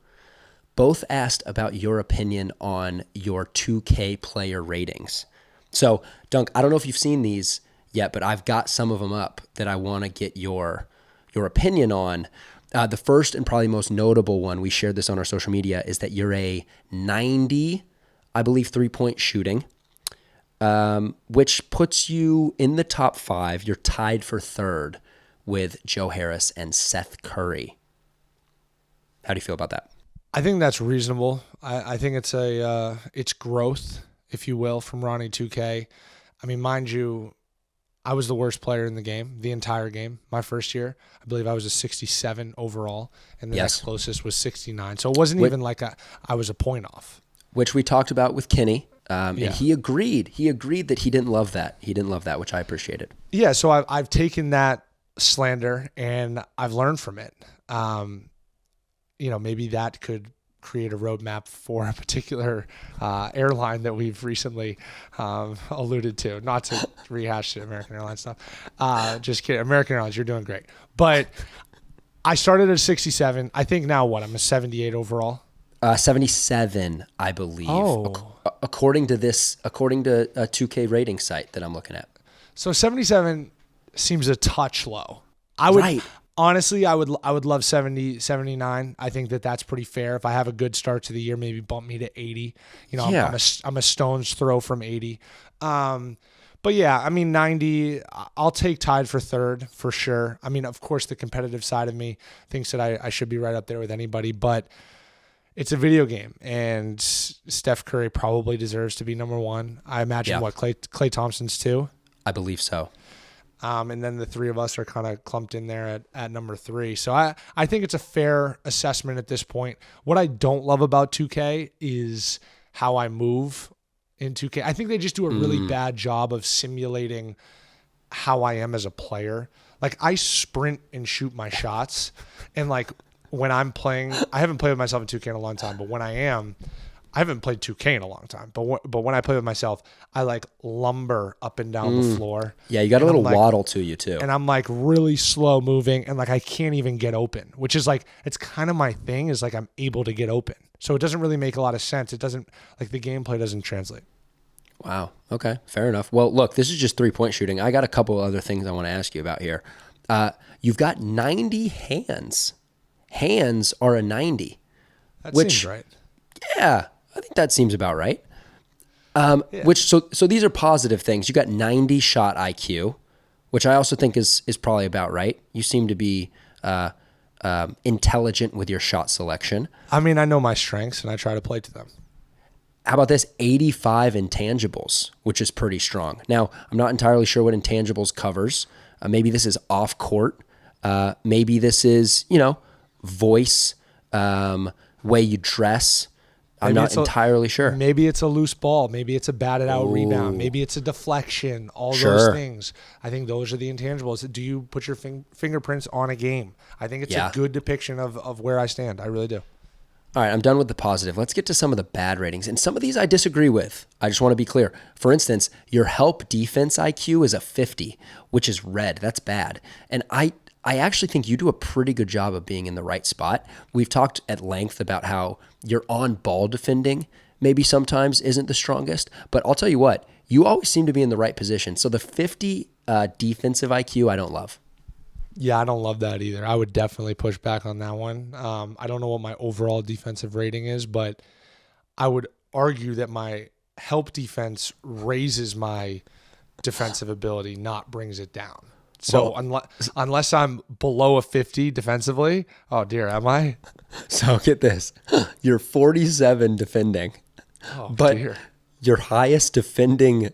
both asked about your opinion on your 2K player ratings. So, Dunk, I don't know if you've seen these yet, but I've got some of them up that I want to get your opinion on. The first and probably most notable one, we shared this on our social media, is that you're a 90, I believe, three-point shooting, which puts you in the top 5. You're tied for third with Joe Harris and Seth Curry. How do you feel about that? I think that's reasonable. I think it's growth, if you will, from Ronnie 2K. I mean, mind you, I was the worst player in the game, the entire game, my first year. I believe I was a 67 overall, and the next closest was 69. So it wasn't even like I was a point off. Which we talked about with Kenny, and he agreed. He agreed that he didn't love that. He didn't love that, which I appreciated. Yeah, so I've taken that slander, and I've learned from it. Maybe that could create a roadmap for a particular airline that we've recently alluded to. Not to rehash the American Airlines stuff. Just kidding. American Airlines, you're doing great. But I started at 67. I think now what? I'm a 78 overall. 77, I believe. Oh. According to a 2K rating site that I'm looking at. So 77 seems a touch low. Honestly, I would love 70, 79. I think that's pretty fair. If I have a good start to the year, maybe bump me to 80. I'm a stone's throw from 80. But yeah, I mean, 90, I'll take tied for third for sure. I mean, of course, the competitive side of me thinks that I should be right up there with anybody, but it's a video game, and Steph Curry probably deserves to be number one. I imagine Klay Thompson's too? I believe so. And then the three of us are kind of clumped in there at number 3. So I think it's a fair assessment at this point. What I don't love about 2K is how I move in 2K. I think they just do a really bad job of simulating how I am as a player. Like, I sprint and shoot my shots, and like when I'm playing, I haven't played with myself in 2K in a long time, but when I haven't played 2K in a long time, but when I play with myself, I like lumber up and down the floor. Yeah, you got a little waddle to you too. And I'm like really slow moving, and like I can't even get open, which is like, it's kind of my thing, is like I'm able to get open. So it doesn't really make a lot of sense. It doesn't, like, the gameplay doesn't translate. Wow. Okay, fair enough. Well, look, this is just 3-point shooting. I got a couple other things I want to ask you about here. You've got 90 hands. Hands are a 90. That seems right. Yeah, I think that seems about right. So these are positive things. You got 90 shot IQ, which I also think is probably about right. You seem to be intelligent with your shot selection. I mean, I know my strengths, and I try to play to them. How about this? 85 intangibles, which is pretty strong. Now, I'm not entirely sure what intangibles covers. Maybe this is off court. Maybe this is, voice, way you dress. I'm not entirely sure. Maybe it's a loose ball. Maybe it's a batted out rebound. Maybe it's a deflection. All those things. I think those are the intangibles. Do you put your fingerprints on a game? I think it's a good depiction of where I stand. I really do. All right, I'm done with the positive. Let's get to some of the bad ratings. And some of these I disagree with. I just want to be clear. For instance, your help defense IQ is a 50, which is red. That's bad. And I actually think you do a pretty good job of being in the right spot. We've talked at length about how your on-ball defending maybe sometimes isn't the strongest, but I'll tell you what, you always seem to be in the right position. So the 50 defensive IQ, I don't love. Yeah, I don't love that either. I would definitely push back on that one. I don't know what my overall defensive rating is, but I would argue that my help defense raises my defensive ability, not brings it down. So unless I'm below a 50 defensively, oh dear, am I? So get this. You're 47 defending. Oh, but dear. Your highest defending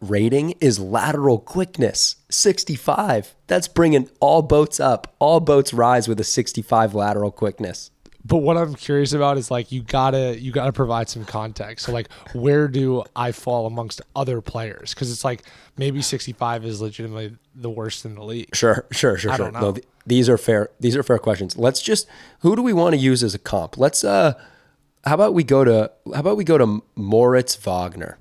rating is lateral quickness, 65. That's bringing all boats up. All boats rise with a 65 lateral quickness. But what I'm curious about is like you gotta provide some context. So like, where do I fall amongst other players? Because it's like maybe 65 is legitimately the worst in the league. Sure. I don't know. No, these are fair. These are fair questions. Let's just, who do we want to use as a comp? Let's how about we go to Moritz Wagner?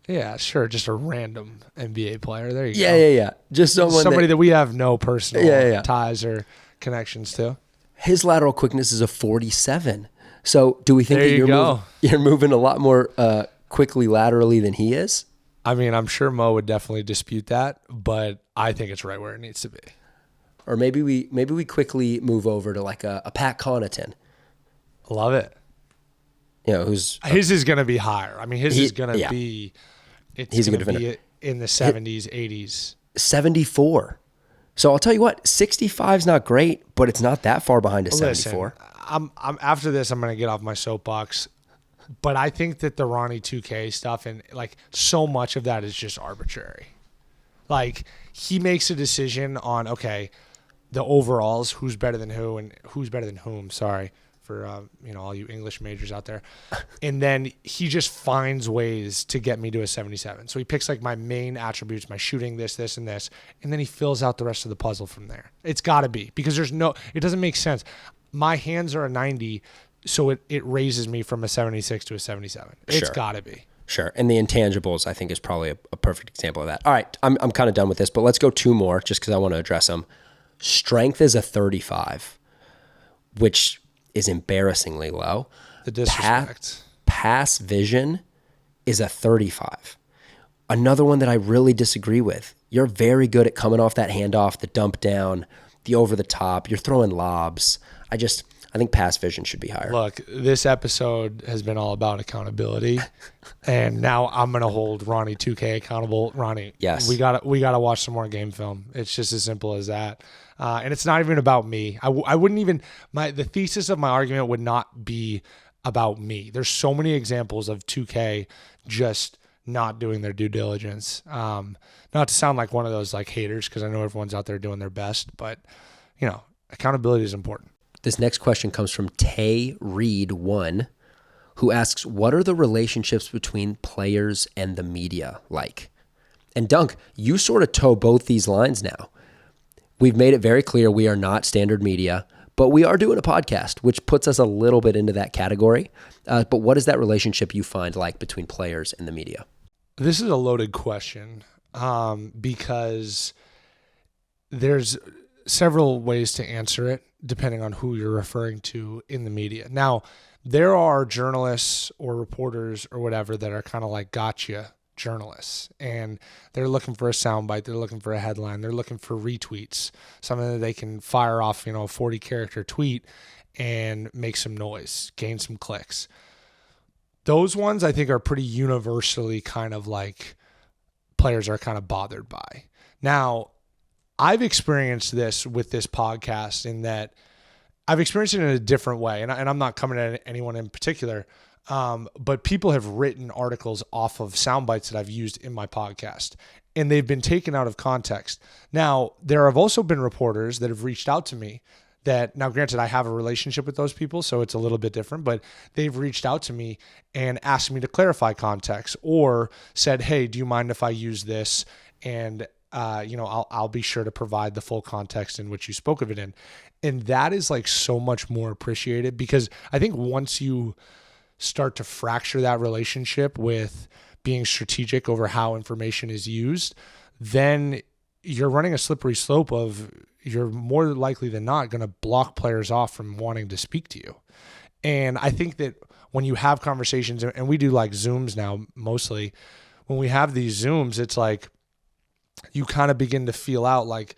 Yeah, sure. Just a random NBA player. There you go. Yeah. Just Somebody that we have no personal ties or connections to. His lateral quickness is a 47. So do we think There that you go. You're moving a lot more quickly laterally than he is? I mean, I'm sure Mo would definitely dispute that, but I think it's right where it needs to be. Or maybe we quickly move over to like a Pat Connaughton. Love it. You know, who's His is going to be higher. I mean, his is going to be. He's a good going to defender. be in the 70s, 80s. 74. So I'll tell you what, 65 is not great, but it's not that far behind a 74. I'm after this, I'm going to get off my soapbox, but I think that the Ronnie 2K stuff and like so much of that is just arbitrary. Like he makes a decision on the overalls, who's better than who and who's better than whom. Sorry for all you English majors out there, and then he just finds ways to get me to a 77. So he picks like my main attributes, my shooting, this, and this, and then he fills out the rest of the puzzle from there. It's got to be because it doesn't make sense. My hands are a 90, so it raises me from a 76 to a 77. It's got to be. Sure. And the intangibles, I think, is probably a perfect example of that. All right. I'm kind of done with this, but let's go two more just because I want to address them. Strength is a 35, which is embarrassingly low. The disrespect. Pass vision is a 35. Another one that I really disagree with. You're very good at coming off that handoff, the dump down, the over the top. You're throwing lobs. I think pass vision should be higher. Look, this episode has been all about accountability, and now I'm gonna hold Ronnie 2K accountable. Ronnie, yes, we gotta watch some more game film. It's just as simple as that, and it's not even about me. I wouldn't even the thesis of my argument would not be about me. There's so many examples of 2K just not doing their due diligence. Not to sound like one of those like haters, because I know everyone's out there doing their best, but accountability is important. This next question comes from Tay Reed 1, who asks, what are the relationships between players and the media like? And Dunk, you sort of toe both these lines now. We've made it very clear we are not standard media, but we are doing a podcast, which puts us a little bit into that category. But what is that relationship you find like between players and the media? This is a loaded question because there's several ways to answer it depending on who you're referring to in the media. Now, there are journalists or reporters or whatever that are kind of like gotcha journalists, and they're looking for a soundbite, they're looking for a headline, they're looking for retweets, something that they can fire off, a 40-character tweet and make some noise, gain some clicks. Those ones I think are pretty universally kind of like players are kind of bothered by. Now, I've experienced this with this podcast in that I've experienced it in a different way. And I'm not coming at anyone in particular, but people have written articles off of sound bites that I've used in my podcast, and they've been taken out of context. Now, there have also been reporters that have reached out to me that, now granted, I have a relationship with those people, so it's a little bit different, but they've reached out to me and asked me to clarify context or said, hey, do you mind if I use this? And I'll be sure to provide the full context in which you spoke of it in. And that is like so much more appreciated, because I think once you start to fracture that relationship with being strategic over how information is used, then you're running a slippery slope of you're more likely than not going to block players off from wanting to speak to you. And I think that when you have conversations, and we do like Zooms now mostly, when we have these Zooms, it's like, you kind of begin to feel out like,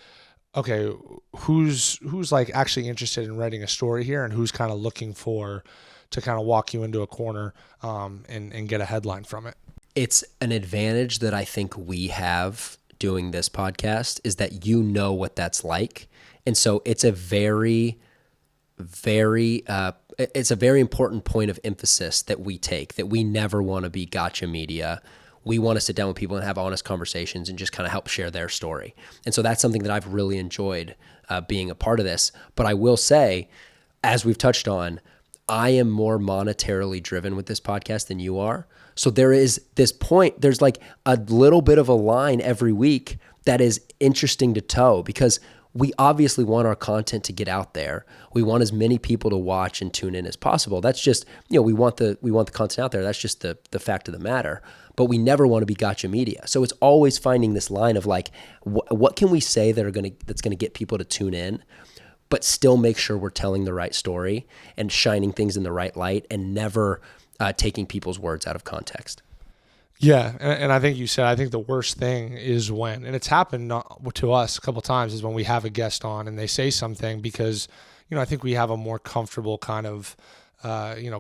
okay, who's like actually interested in writing a story here, and who's kind of looking to kind of walk you into a corner and get a headline from it. It's an advantage that I think we have doing this podcast is that you know what that's like. And so it's a very important point of emphasis that we take, that we never want to be gotcha media. We want to sit down with people and have honest conversations and just kind of help share their story. And so that's something that I've really enjoyed being a part of this. But I will say, as we've touched on, I am more monetarily driven with this podcast than you are. So there is this point, there's like a little bit of a line every week that is interesting to toe, because we obviously want our content to get out there. We want as many people to watch and tune in as possible. That's just, we want the content out there. That's just the fact of the matter. But we never want to be gotcha media. So it's always finding this line of like, what can we say that's gonna get people to tune in, but still make sure we're telling the right story and shining things in the right light and never taking people's words out of context. Yeah, and I think you said, I think the worst thing is when, and it's happened to us a couple of times, is when we have a guest on and they say something because, I think we have a more comfortable kind of,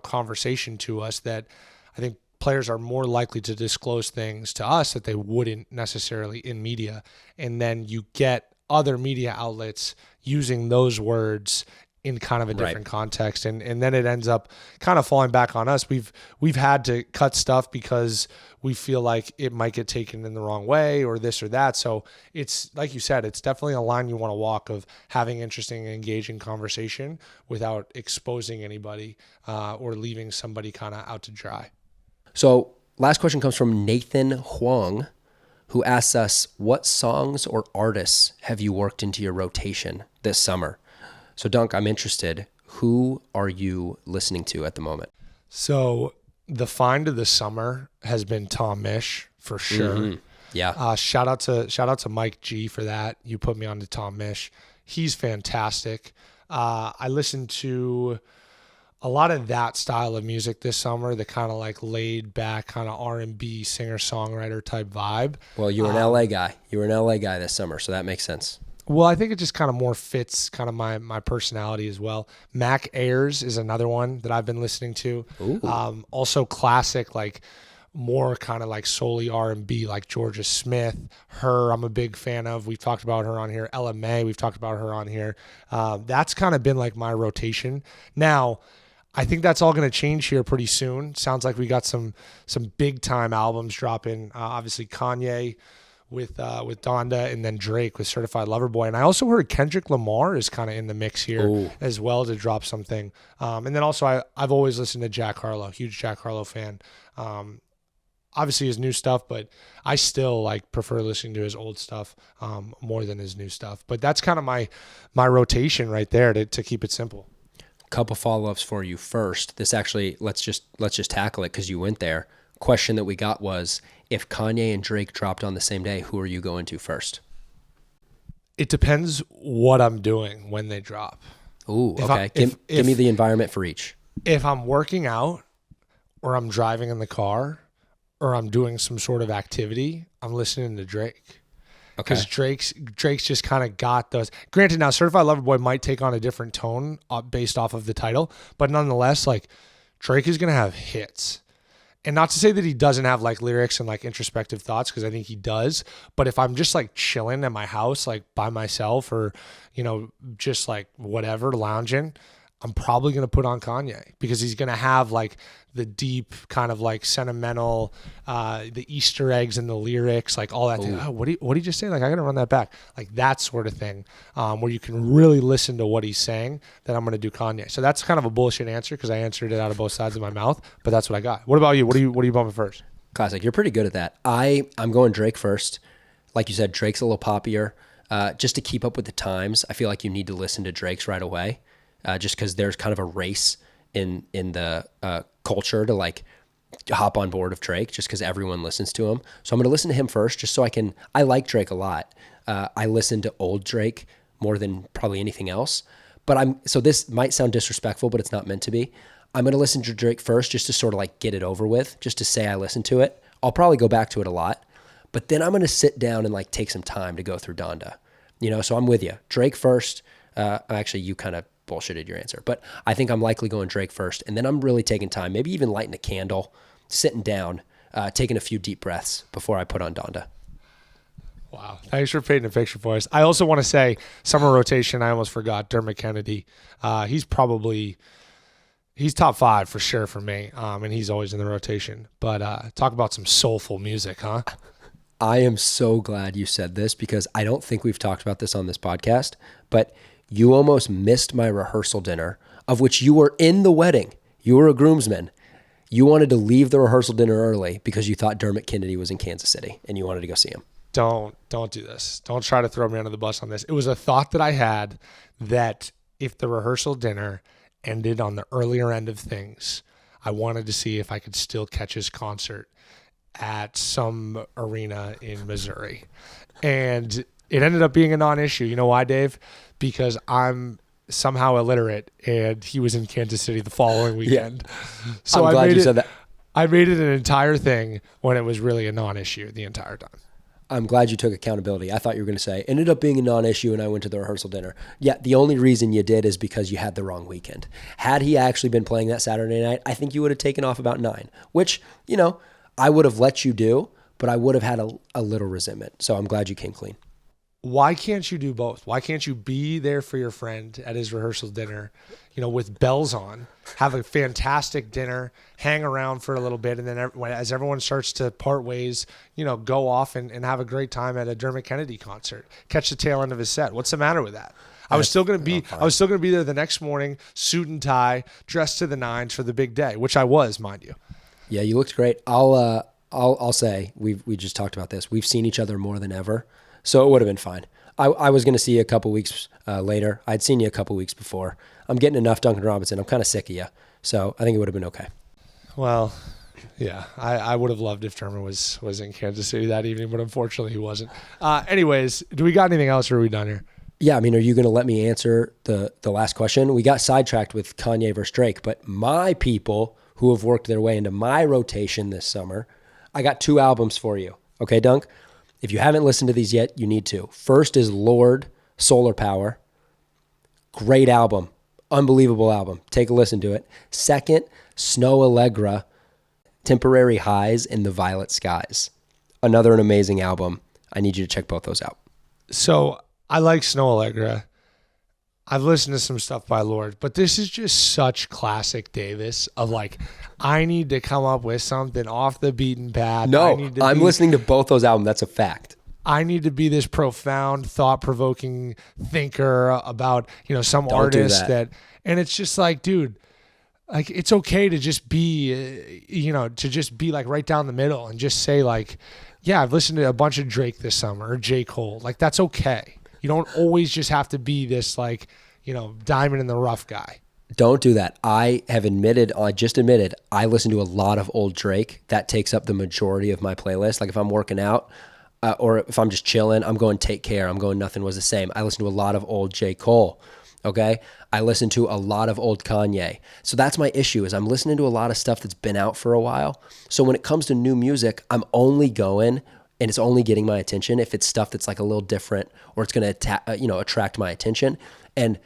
conversation to us, that I think players are more likely to disclose things to us that they wouldn't necessarily in media. And then you get other media outlets using those words in kind of a different context. And then it ends up kind of falling back on us. We've had to cut stuff because we feel like it might get taken in the wrong way or this or that. So it's, like you said, it's definitely a line you want to walk of having interesting and engaging conversation without exposing anybody or leaving somebody kind of out to dry. So last question comes from Nathan Huang, who asks us, what songs or artists have you worked into your rotation this summer? So Dunk, I'm interested. Who are you listening to at the moment? So the find of the summer has been Tom Misch for sure. Mm-hmm. Yeah. Shout out to Mike G for that. You put me on to Tom Misch. He's fantastic. I listened to a lot of that style of music this summer, the kind of like laid back kind of R&B singer-songwriter type vibe. Well, you were an LA guy. You were an LA guy this summer, so that makes sense. Well, I think it just kind of more fits kind of my personality as well. Mac Ayers is another one that I've been listening to. Also classic, like more kind of like solely R&B, like Georgia Smith. Her, I'm a big fan of. We've talked about her on here. Ella May, we've talked about her on here. That's kind of been like my rotation. Now, I think that's all going to change here pretty soon. Sounds like we got some big time albums dropping. Obviously Kanye with Donda, and then Drake with Certified Lover Boy. And I also heard Kendrick Lamar is kind of in the mix here as well to drop something. And then also I've always listened to Jack Harlow, huge Jack Harlow fan. Obviously his new stuff, but I still like prefer listening to his old stuff more than his new stuff. But that's kind of my rotation right there to keep it simple. Couple follow-ups for you. First, this actually, let's just tackle it because you went there. Question that we got was, if Kanye and Drake dropped on the same day, who are you going to first? It depends what I'm doing when they drop. Ooh, okay. Give me the environment for each. If I'm working out or I'm driving in the car or I'm doing some sort of activity, I'm listening to Drake. Okay. Because Drake's just kind of got those. Granted, now Certified Lover Boy might take on a different tone based off of the title, but nonetheless, like Drake is gonna have hits. And not to say that he doesn't have like lyrics and like introspective thoughts, because I think he does. But if I'm just like chilling at my house, like by myself, or just like whatever, lounging, I'm probably gonna put on Kanye, because he's gonna have like the deep kind of like sentimental, the Easter eggs and the lyrics, like all that thing. Oh, what did he just say? Like, I gotta run that back. Like that sort of thing, where you can really listen to what he's saying. Then I'm gonna do Kanye. So that's kind of a bullshit answer because I answered it out of both sides of my mouth. But that's what I got. What about you? What are you bumping first? Classic. You're pretty good at that. I'm going Drake first. Like you said, Drake's a little poppier. Just to keep up with the times, I feel like you need to listen to Drake's right away. Just because there's kind of a race in the culture to like hop on board of Drake, just because everyone listens to him. So I'm going to listen to him first, just so I like Drake a lot. I listen to old Drake more than probably anything else. So this might sound disrespectful, but it's not meant to be. I'm going to listen to Drake first, just to sort of like get it over with, just to say I listened to it. I'll probably go back to it a lot, but then I'm going to sit down and like take some time to go through Donda. So I'm with you. Drake first. Actually, you kind of bullshitted your answer, but I think I'm likely going Drake first, and then I'm really taking time, maybe even lighting a candle, sitting down, taking a few deep breaths before I put on Donda. Wow. Thanks for painting a picture for us. I also want to say summer rotation. I almost forgot Dermot Kennedy. He's top 5 for sure for me. And he's always in the rotation, but talk about some soulful music, huh? I am so glad you said this because I don't think we've talked about this on this podcast, but you almost missed my rehearsal dinner of which you were in the wedding. You were a groomsman. You wanted to leave the rehearsal dinner early because you thought Dermot Kennedy was in Kansas City and you wanted to go see him. Don't do this. Don't try to throw me under the bus on this. It was a thought that I had that if the rehearsal dinner ended on the earlier end of things, I wanted to see if I could still catch his concert at some arena in Missouri. And it ended up being a non-issue. You know why, Dave? Because I'm somehow illiterate and he was in Kansas City the following weekend. Yeah. So I'm glad you said that. I made it an entire thing when it was really a non-issue the entire time. I'm glad you took accountability. I thought you were going to say, ended up being a non-issue and I went to the rehearsal dinner. Yeah, the only reason you did is because you had the wrong weekend. Had he actually been playing that Saturday night, I think you would have taken off about 9, which, I would have let you do, but I would have had a little resentment. So I'm glad you came clean. Why can't you do both? Why can't you be there for your friend at his rehearsal dinner, with bells on, have a fantastic dinner, hang around for a little bit, and then as everyone starts to part ways, go off and have a great time at a Dermot Kennedy concert, catch the tail end of his set. What's the matter with that? I was still going to be there the next morning, suit and tie, dressed to the nines for the big day, which I was, mind you. Yeah, you looked great. I'll say we just talked about this. We've seen each other more than ever. So it would have been fine. I was going to see you a couple weeks later. I'd seen you a couple weeks before. I'm getting enough Duncan Robinson. I'm kind of sick of you. So I think it would have been okay. Well, yeah, I would have loved if Dermot was in Kansas City that evening, but unfortunately he wasn't. Anyways, do we got anything else or are we done here? Yeah, are you going to let me answer the last question? We got sidetracked with Kanye versus Drake, but my people who have worked their way into my rotation this summer, I got 2 albums for you. Okay, Dunk? If you haven't listened to these yet, you need to. First is Lord, Solar Power. Great album. Unbelievable album. Take a listen to it. Second, Snow Allegra, Temporary Highs in the Violet Skies. Another amazing album. I need you to check both those out. So I like Snow Allegra. I've listened to some stuff by Lord, but this is just such classic Davis of I need to come up with something off the beaten path. No, I'm listening to both those albums. That's a fact. I need to be this profound, thought-provoking thinker about, some artist that, and it's just dude, it's okay to just be, right down the middle and just say yeah, I've listened to a bunch of Drake this summer or J. Cole. That's okay. You don't always just have to be this diamond in the rough guy. Don't do that. I just admitted, I listen to a lot of old Drake. That takes up the majority of my playlist. If I'm working out or if I'm just chilling, I'm going Take Care. I'm going Nothing Was the Same. I listen to a lot of old J. Cole. Okay. I listen to a lot of old Kanye. So that's my issue is I'm listening to a lot of stuff that's been out for a while. So when it comes to new music, I'm only going and it's only getting my attention if it's stuff that's a little different or it's going to attract my attention. And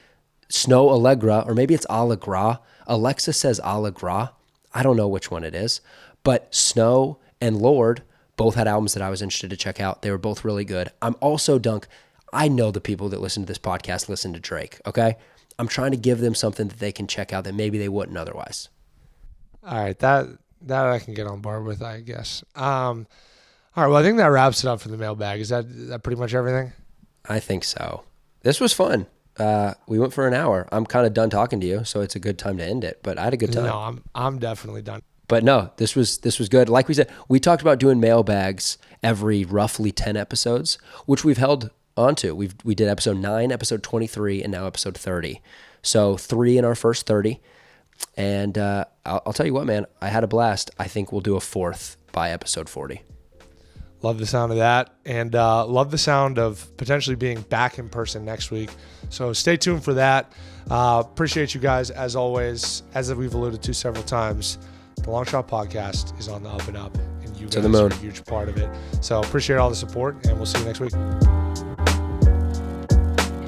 Snow Allegra, or maybe it's Allegra. Alexa says Allegra. I don't know which one it is. But Snow and Lord both had albums that I was interested to check out. They were both really good. I'm also, Dunk, I know the people that listen to this podcast listen to Drake, okay? I'm trying to give them something that they can check out that maybe they wouldn't otherwise. All right, that I can get on board with, I guess. All right, well, I think that wraps it up for the mailbag. Is that pretty much everything? I think so. This was fun. We went for an hour. I'm kind of done talking to you, so it's a good time to end it. But I had a good time. No, I'm definitely done. But no, this was good. Like we said, we talked about doing mailbags every roughly 10 episodes, which we've held onto. We did episode 9, episode 23, and now episode 30. So 3 in our first 30. And I'll tell you what, man, I had a blast. I think we'll do a 4th by episode 40. Love the sound of that, and love the sound of potentially being back in person next week. So stay tuned for that. Appreciate you guys, as always. As we've alluded to several times, the Long Shot Podcast is on the up and up, and you guys are a huge part of it. So appreciate all the support, and we'll see you next week.